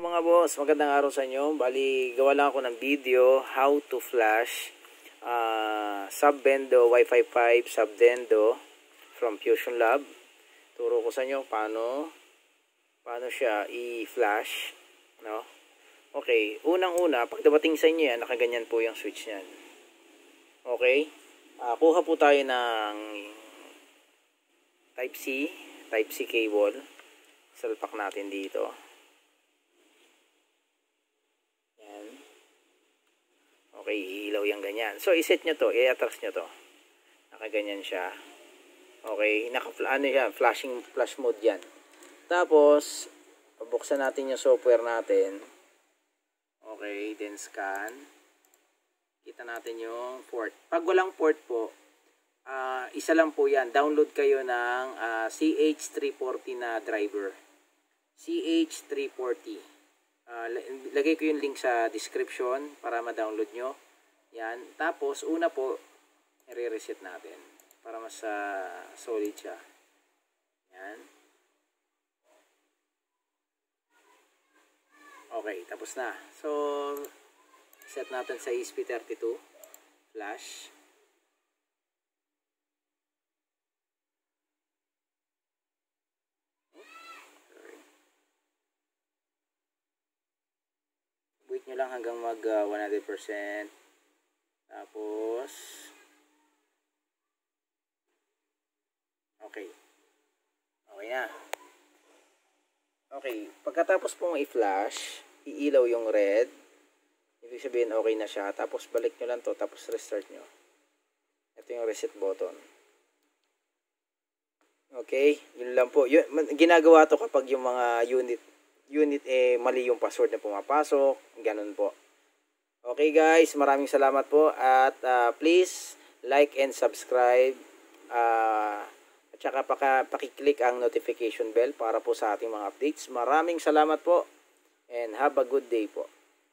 Mga boss, magandang araw sa inyo. Bali, gawa lang ako ng video how to flash Subbendo Wi-Fi 5 Subbendo from Fusion Lab. Turo ko sa inyo paano siya i-flash, no? Okay, unang-una, pag dumating sa inyo yan, nakaganyan po yung switch niyan. Okay? Kuha po tayo ng Type C cable. Salpak natin dito. Okay, ilaw yung ganyan. So, iset nyo to, i-atras nyo to. Nakaganyan siya. Okay, flash mode yan. Tapos, buksan natin yung software natin. Okay, then scan. Kita natin yung port. Pag walang port po, isa lang po yan. Download kayo ng CH340 na driver. CH340. Lagay ko yung link sa description para ma-download nyo. Yan. Tapos, una po, i-reset natin para mas solid siya. Yan. Okay, tapos na. So, set natin sa ESP32 flash. Wait nyo lang hanggang mag 100%. Tapos, okay. Okay na. Okay. Pagkatapos pong i-flash, iilaw yung red. Ibig sabihin okay na siya. Tapos balik nyo lang to. Tapos restart nyo. Ito yung reset button. Okay. Yun lang po. Ginagawa to kapag yung mga unit mali yung password na pumapasok, ganun po. Okay guys, maraming salamat po at please like and subscribe at saka pakiclick ang notification bell para po sa ating mga updates. Maraming salamat po and have a good day po.